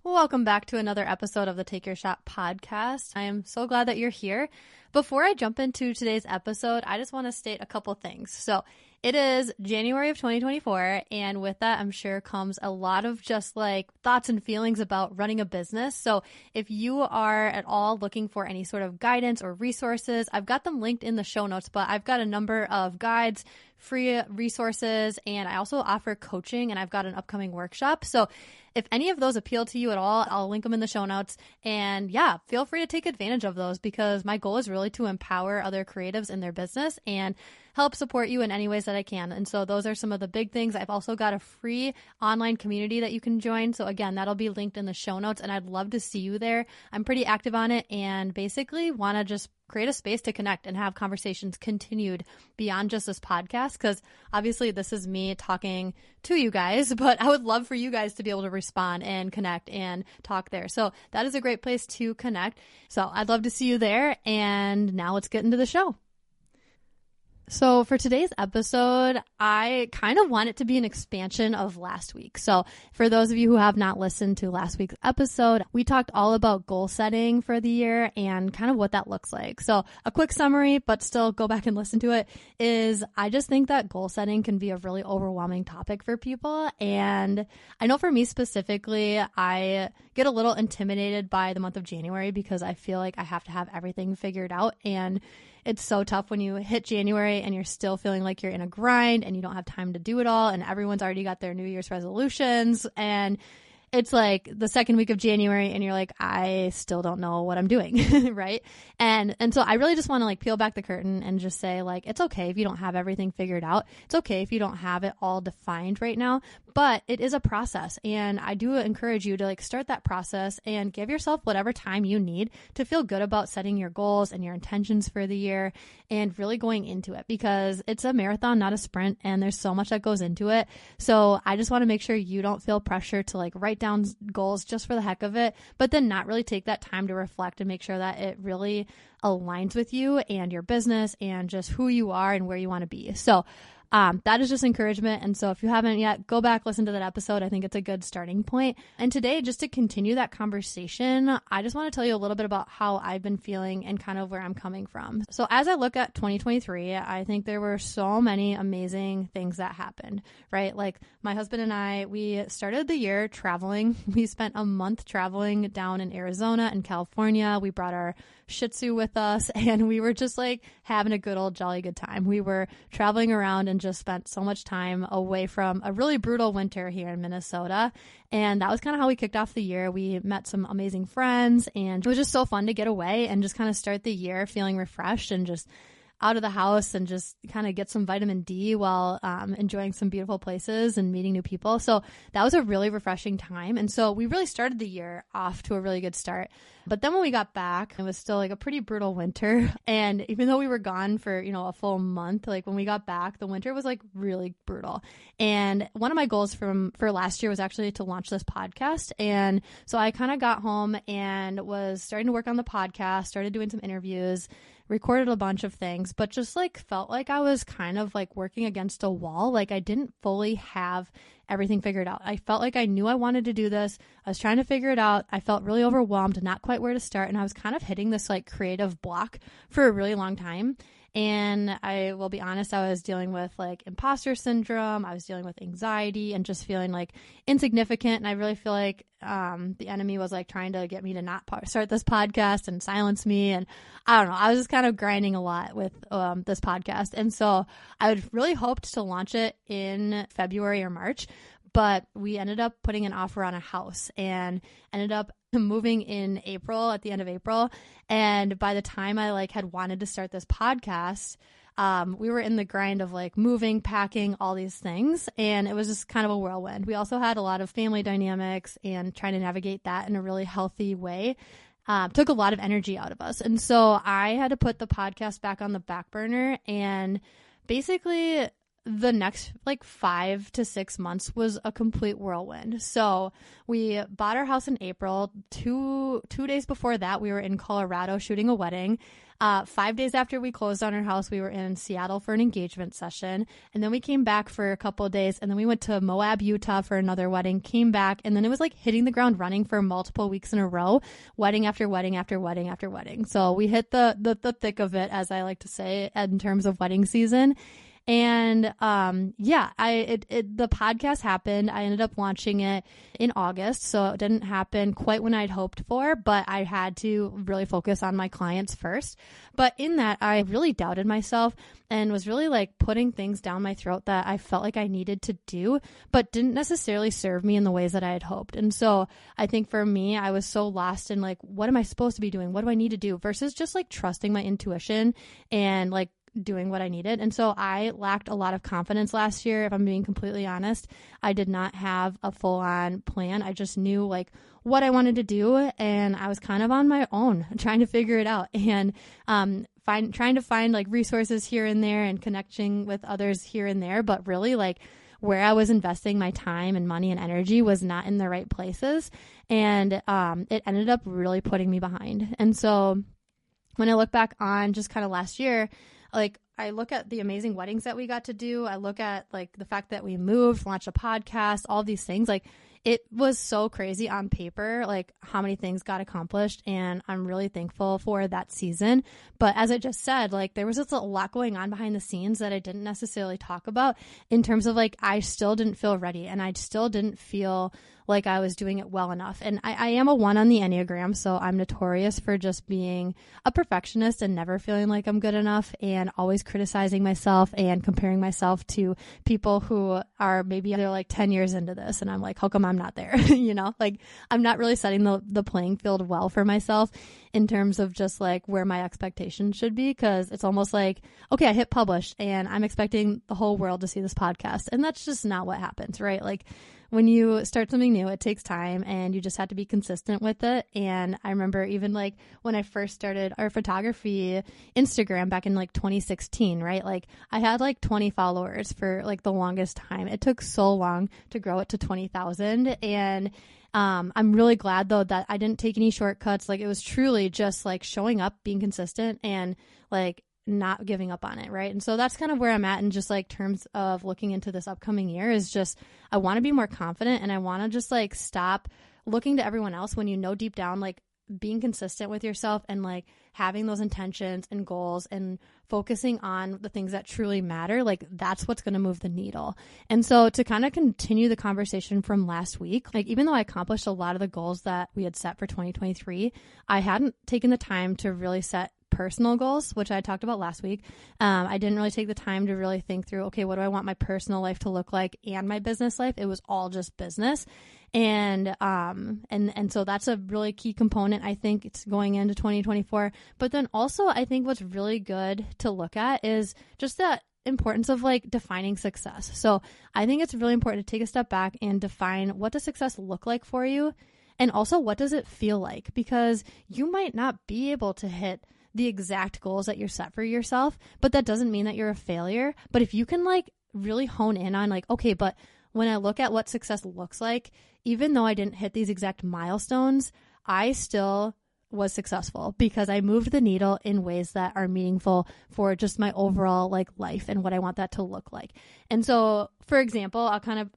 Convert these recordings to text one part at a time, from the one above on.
Welcome back to another episode of the Take Your Shot podcast. I am so glad that you're here. Before I jump into today's episode, I just want to state a couple things. So it is January of 2024, and with that, I'm sure comes a lot of just like thoughts and feelings about running a business. So if you are at all looking for any sort of guidance or resources, I've got them linked in the show notes, but I've got a number of guides, free resources, and I also offer coaching, and I've got an upcoming workshop. So if any of those appeal to you at all, I'll link them in the show notes. And yeah, feel free to take advantage of those because my goal is really to empower other creatives in their business and help support you in any ways that I can. And so those are some of the big things. I've also got a free online community that you can join. So again, that'll be linked in the show notes, and I'd love to see you there. I'm pretty active on it and basically want to just create a space to connect and have conversations continued beyond just this podcast, because obviously this is me talking to you guys, but I would love for you guys to be able to respond and connect and talk there. So that is a great place to connect. So I'd love to see you there. And now let's get into the show. So for today's episode, I kind of want it to be an expansion of last week. So for those of you who have not listened to last week's episode, we talked all about goal setting for the year and kind of what that looks like. So a quick summary, but still go back and listen to it, is I just think that goal setting can be a really overwhelming topic for people. And I know for me specifically, I get a little intimidated by the month of January because I feel like I have to have everything figured out. And it's so tough when you hit January and you're still feeling like you're in a grind and you don't have time to do it all, and everyone's already got their New Year's resolutions, and it's like the second week of January and you're like, I still don't know what I'm doing, right? And so I really just want to like peel back the curtain and just say like, it's okay if you don't have everything figured out. It's okay if you don't have it all defined right now, but it is a process. And I do encourage you to like start that process and give yourself whatever time you need to feel good about setting your goals and your intentions for the year and really going into it, because it's a marathon, not a sprint. And there's so much that goes into it. So I just want to make sure you don't feel pressure to like write down goals just for the heck of it, but then not really take that time to reflect and make sure that it really aligns with you and your business and just who you are and where you want to be. So that is just encouragement. And so if you haven't yet, go back, listen to that episode. I think it's a good starting point. And today, just to continue that conversation, I just want to tell you a little bit about how I've been feeling and kind of where I'm coming from. So as I look at 2023, I think there were so many amazing things that happened, right? Like my husband and I, we started the year traveling. We spent a month traveling down in Arizona and California. We brought our Shih Tzu with us, and we were just like having a good old jolly good time. We were traveling around and just spent so much time away from a really brutal winter here in Minnesota. And that was kind of how we kicked off the year. We met some amazing friends, and it was just so fun to get away and just kind of start the year feeling refreshed and just out of the house and just kind of get some vitamin D while enjoying some beautiful places and meeting new people. So that was a really refreshing time. And so we really started the year off to a really good start. But then when we got back, it was still like a pretty brutal winter. And even though we were gone for, a full month, like when we got back, the winter was like really brutal. And one of my goals for last year was actually to launch this podcast. And so I kind of got home and was starting to work on the podcast, started doing some interviews, recorded a bunch of things, but just like felt like I was kind of like working against a wall. Like I didn't fully have everything figured out. I felt like I knew I wanted to do this. I was trying to figure it out. I felt really overwhelmed, not quite where to start. And I was kind of hitting this like creative block for a really long time. And I will be honest, I was dealing with like imposter syndrome. I was dealing with anxiety and just feeling like insignificant. And I really feel like the enemy was like trying to get me to not start this podcast and silence me. And I don't know, I was just kind of grinding a lot with this podcast. And so I had really hoped to launch it in February or March, but we ended up putting an offer on a house and ended up moving in April, at the end of April. And by the time I like had wanted to start this podcast, we were in the grind of like moving, packing, all these things. And it was just kind of a whirlwind. We also had a lot of family dynamics and trying to navigate that in a really healthy way. Took a lot of energy out of us. And so I had to put the podcast back on the back burner and basically the next like 5 to 6 months was a complete whirlwind. So we bought our house in April. Two days before that, we were in Colorado shooting a wedding. 5 days after we closed on our house, we were in Seattle for an engagement session. And then we came back for a couple of days, and then we went to Moab, Utah for another wedding, came back, and then it was like hitting the ground running for multiple weeks in a row, wedding after wedding after wedding after wedding. So we hit the thick of it, as I like to say, in terms of wedding season. And the podcast happened. I ended up launching it in August, so it didn't happen quite when I'd hoped for, but I had to really focus on my clients first. But in that, I really doubted myself and was really like putting things down my throat that I felt like I needed to do, but didn't necessarily serve me in the ways that I had hoped. And so I think for me, I was so lost in like, what am I supposed to be doing? What do I need to do? Versus just like trusting my intuition and like doing what I needed. And so I lacked a lot of confidence last year. If I'm being completely honest, I did not have a full on plan. I just knew like what I wanted to do. And I was kind of on my own trying to figure it out and, trying to find like resources here and there and connecting with others here and there. But really like where I was investing my time and money and energy was not in the right places. And, it ended up really putting me behind. And so when I look back on just kind of last year, like I look at the amazing weddings that we got to do. I look at like the fact that we moved, launched a podcast, all these things. Like it was so crazy on paper, like how many things got accomplished. And I'm really thankful for that season. But as I just said, like there was just a lot going on behind the scenes that I didn't necessarily talk about in terms of like, I still didn't feel ready and I still didn't feel like I was doing it well enough. And I am a 1 on the Enneagram, so I'm notorious for just being a perfectionist and never feeling like I'm good enough and always criticizing myself and comparing myself to people who are maybe they're like 10 years into this. And I'm like, how come I'm not there? You know, like I'm not really setting the playing field well for myself in terms of just like where my expectations should be. Cause it's almost like, okay, I hit publish and I'm expecting the whole world to see this podcast. And that's just not what happens, right? Like when you start something new, it takes time and you just have to be consistent with it. And I remember even like when I first started our photography Instagram back in like 2016, right? Like I had like 20 followers for like the longest time. It took so long to grow it to 20,000. And I'm really glad though that I didn't take any shortcuts. Like it was truly just like showing up, being consistent and like not giving up on it. Right. And so that's kind of where I'm at in just like terms of looking into this upcoming year is just, I want to be more confident and I want to just like stop looking to everyone else when you know deep down, like being consistent with yourself and like having those intentions and goals and focusing on the things that truly matter. Like that's what's going to move the needle. And so to kind of continue the conversation from last week, like even though I accomplished a lot of the goals that we had set for 2023, I hadn't taken the time to really set personal goals, which I talked about last week. I didn't really take the time to really think through, okay, what do I want my personal life to look like and my business life? It was all just business. And so that's a really key component, I think, it's going into 2024. But then also, I think what's really good to look at is just that importance of like defining success. So I think it's really important to take a step back and define what does success look like for you? And also, what does it feel like? Because you might not be able to hit the exact goals that you're set for yourself, but that doesn't mean that you're a failure. But if you can like really hone in on like, okay, but when I look at what success looks like, even though I didn't hit these exact milestones, I still was successful because I moved the needle in ways that are meaningful for just my overall like life and what I want that to look like. And so, for example, I'll kind of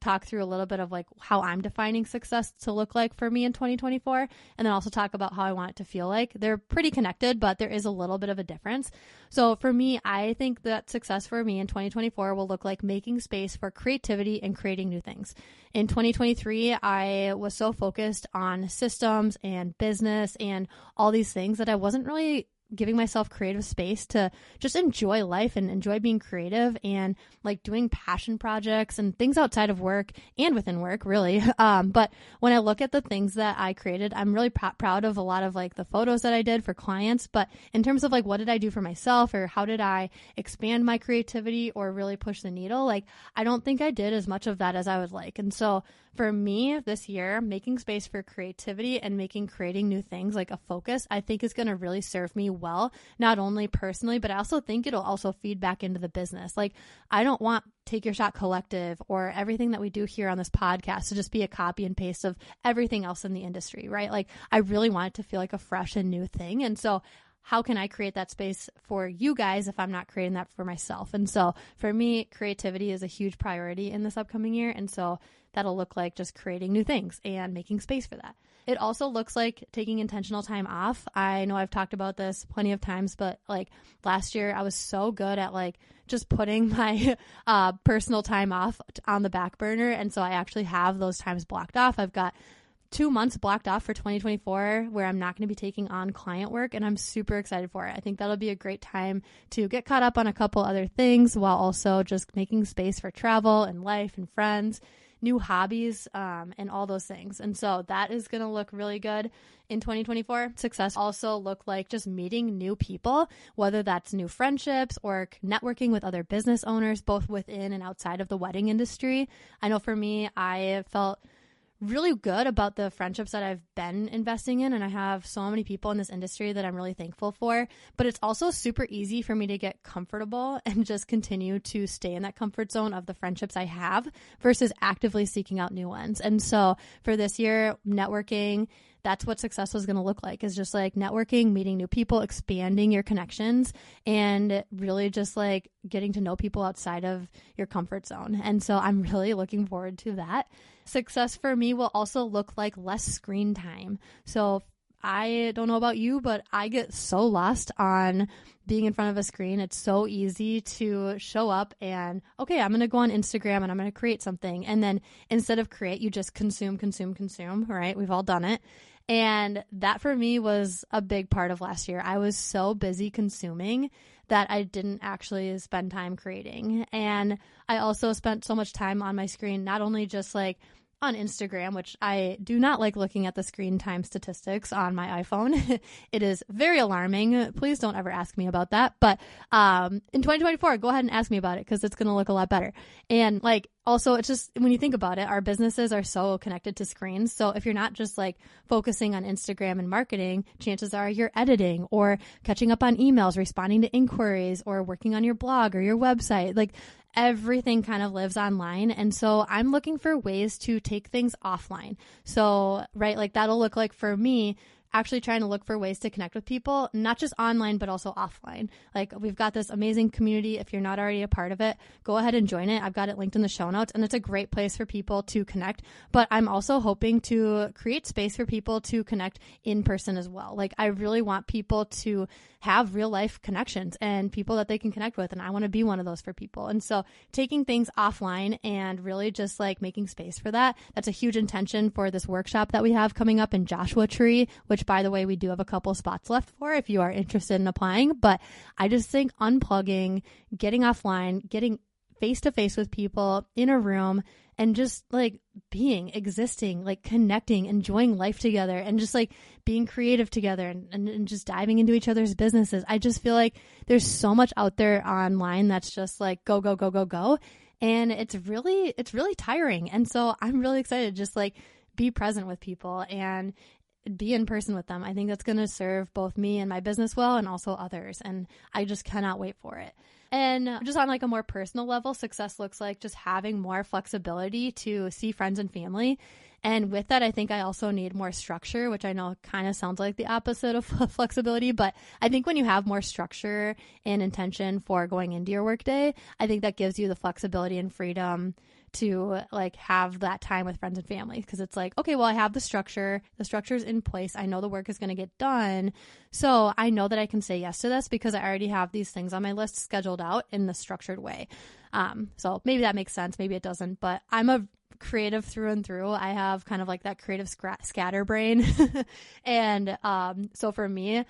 talk through a little bit of like how I'm defining success to look like for me in 2024, and then also talk about how I want it to feel like. They're pretty connected, but there is a little bit of a difference. So for me, I think that success for me in 2024 will look like making space for creativity and creating new things. In 2023, I was so focused on systems and business and all these things that I wasn't really giving myself creative space to just enjoy life and enjoy being creative and like doing passion projects and things outside of work and within work, really. But when I look at the things that I created, I'm really proud of a lot of like the photos that I did for clients. But in terms of like, what did I do for myself or how did I expand my creativity or really push the needle? Like, I don't think I did as much of that as I would like. And so for me this year, making space for creativity and creating new things like a focus, I think is going to really serve me well, not only personally, but I also think it'll also feed back into the business. Like, I don't want Take Your Shot Collective or everything that we do here on this podcast to just be a copy and paste of everything else in the industry, right? Like, I really want it to feel like a fresh and new thing. And so how can I create that space for you guys if I'm not creating that for myself? And so for me, creativity is a huge priority in this upcoming year. And so that'll look like just creating new things and making space for that. It also looks like taking intentional time off. I know I've talked about this plenty of times, but like last year I was so good at like just putting my personal time off on the back burner. And so I actually have those times blocked off. I've got 2 months blocked off for 2024 where I'm not going to be taking on client work, and I'm super excited for it. I think that'll be a great time to get caught up on a couple other things while also just making space for travel and life and friends, new hobbies, and all those things. And so that is going to look really good in 2024. Success also look like just meeting new people, whether that's new friendships or networking with other business owners, both within and outside of the wedding industry. I know for me, I felt really good about the friendships that I've been investing in, and I have so many people in this industry that I'm really thankful for. But it's also super easy for me to get comfortable and just continue to stay in that comfort zone of the friendships I have versus actively seeking out new ones. And so for this year, networking, that's what success was going to look like, is just like networking, meeting new people, expanding your connections, and really just like getting to know people outside of your comfort zone. And so I'm really looking forward to that. Success for me will also look like less screen time. So I don't know about you, but I get so lost on being in front of a screen. It's so easy to show up and, okay, I'm going to go on Instagram and I'm going to create something. And then instead of create, you just consume, right? We've all done it. And that for me was a big part of last year. I was so busy consuming that I didn't actually spend time creating. And I also spent so much time on my screen, not only just like on Instagram, which I do not like looking at the screen time statistics on my iPhone. It is very alarming. Please don't ever ask me about that. But in 2024, go ahead and ask me about it because it's going to look a lot better. And like, also, it's just when you think about it, our businesses are so connected to screens. So if you're not just like focusing on Instagram and marketing, chances are you're editing or catching up on emails, responding to inquiries, or working on your blog or your website. Like everything kind of lives online. And so I'm looking for ways to take things offline. So, right, like that'll look like for me, actually trying to look for ways to connect with people, not just online, but also offline. Like we've got this amazing community. If you're not already a part of it, go ahead and join it. I've got it linked in the show notes, and it's a great place for people to connect. But I'm also hoping to create space for people to connect in person as well. Like I really want people to have real life connections and people that they can connect with. And I want to be one of those for people. And so taking things offline and really just like making space for that, that's a huge intention for this workshop that we have coming up in Joshua Tree, which by the way, we do have a couple spots left for if you are interested in applying. But I just think unplugging, getting offline, getting face to face with people in a room, and just like being, existing, like connecting, enjoying life together, and just like being creative together and just diving into each other's businesses. I just feel like there's so much out there online that's just like go, go, go, go, go. And it's really tiring. And so I'm really excited to just like be present with people and be in person with them. I think that's going to serve both me and my business well, and also others. And I just cannot wait for it. And just on like a more personal level, success looks like just having more flexibility to see friends and family. And with that, I think I also need more structure, which I know kind of sounds like the opposite of flexibility. But I think when you have more structure and intention for going into your workday, I think that gives you the flexibility and freedom to like have that time with friends and family, because it's like, okay, well, I have the structure's in place. I know the work is going to get done. So I know that I can say yes to this because I already have these things on my list scheduled out in the structured way. So maybe that makes sense. Maybe it doesn't, but I'm a creative through and through. I have kind of like that creative scatterbrain. And so for me,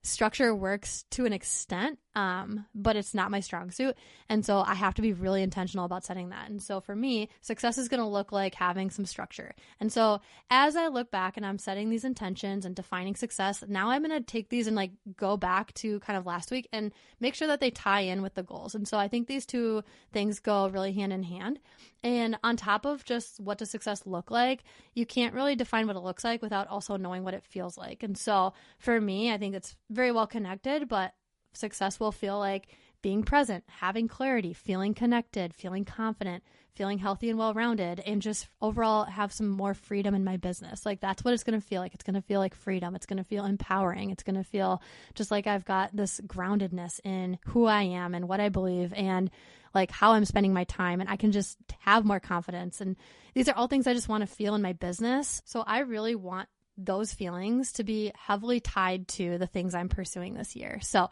structure works to an extent, but it's not my strong suit. And so I have to be really intentional about setting that. And so for me, success is going to look like having some structure. And so as I look back and I'm setting these intentions and defining success, now I'm going to take these and like go back to kind of last week and make sure that they tie in with the goals. And so I think these two things go really hand in hand. And on top of just what does success look like, you can't really define what it looks like without also knowing what it feels like. And so for me, I think it's very well connected, but success will feel like being present, having clarity, feeling connected, feeling confident, feeling healthy and well-rounded, and just overall have some more freedom in my business. Like that's what it's going to feel like. It's going to feel like freedom. It's going to feel empowering. It's going to feel just like I've got this groundedness in who I am and what I believe and like how I'm spending my time, and I can just have more confidence. And these are all things I just want to feel in my business. So I really want those feelings to be heavily tied to the things I'm pursuing this year. So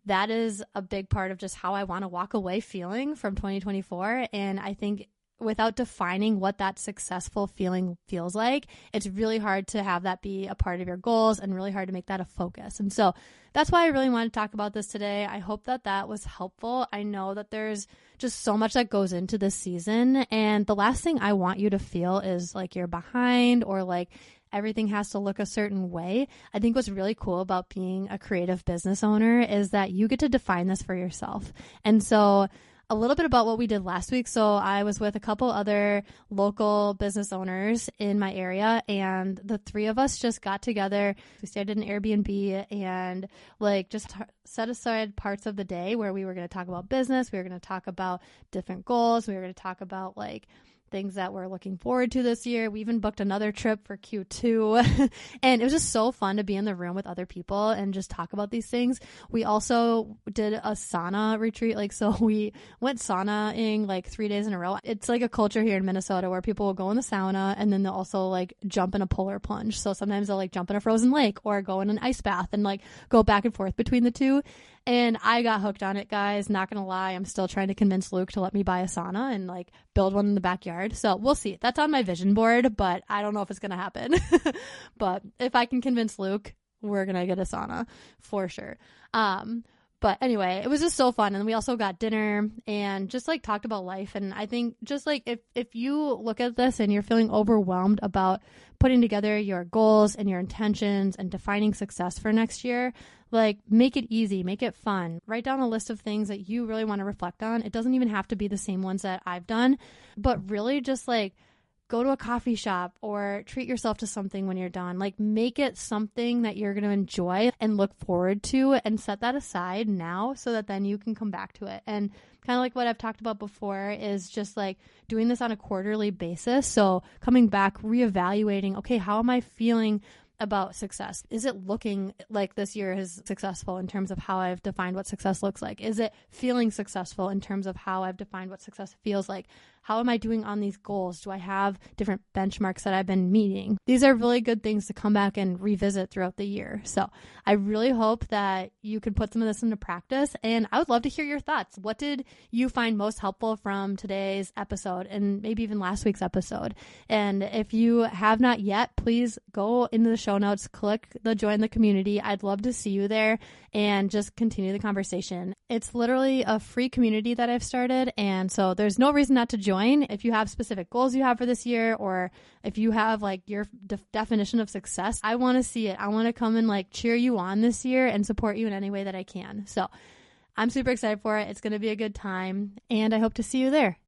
that is a big part of just how I want to walk away feeling from 2024. And I think without defining what that successful feeling feels like, it's really hard to have that be a part of your goals and really hard to make that a focus. And so that's why I really want to talk about this today. I hope that that was helpful. I know that there's just so much that goes into this season. And the last thing I want you to feel is like you're behind or like everything has to look a certain way. I think what's really cool about being a creative business owner is that you get to define this for yourself. And so a little bit about what we did last week. So I was with a couple other local business owners in my area, and the three of us just got together. We stayed at an Airbnb and like just set aside parts of the day where we were going to talk about business. We were going to talk about different goals. We were going to talk about like things that we're looking forward to this year. We even booked another trip for Q2 and it was just so fun to be in the room with other people and just talk about these things. We also did a sauna retreat. Like, so we went saunaing like 3 days in a row. It's like a culture here in Minnesota where people will go in the sauna and then they'll also like jump in a polar plunge. So sometimes they'll like jump in a frozen lake or go in an ice bath and like go back and forth between the two. And I got hooked on it, guys. Not going to lie. I'm still trying to convince Luke to let me buy a sauna and like build one in the backyard. So we'll see. That's on my vision board, but I don't know if it's going to happen. But if I can convince Luke, we're going to get a sauna for sure. But anyway, it was just so fun. And we also got dinner and just like talked about life. And I think just like if you look at this and you're feeling overwhelmed about putting together your goals and your intentions and defining success for next year, like make it easy, make it fun. Write down a list of things that you really want to reflect on. It doesn't even have to be the same ones that I've done, but really just like go to a coffee shop or treat yourself to something when you're done. Like make it something that you're going to enjoy and look forward to and set that aside now so that then you can come back to it. And kind of like what I've talked about before is just like doing this on a quarterly basis. So coming back, reevaluating, okay, how am I feeling about success? Is it looking like this year is successful in terms of how I've defined what success looks like? Is it feeling successful in terms of how I've defined what success feels like? How am I doing on these goals? Do I have different benchmarks that I've been meeting? These are really good things to come back and revisit throughout the year. So I really hope that you can put some of this into practice, and I would love to hear your thoughts. What did you find most helpful from today's episode and maybe even last week's episode? And if you have not yet, please go into the show notes, click the join the community. I'd love to see you there and just continue the conversation. It's literally a free community that I've started, and so there's no reason not to join. If you have specific goals you have for this year, or if you have like your definition of success, I want to see it. I want to come and like cheer you on this year and support you in any way that I can. So I'm super excited for it. It's going to be a good time, and I hope to see you there.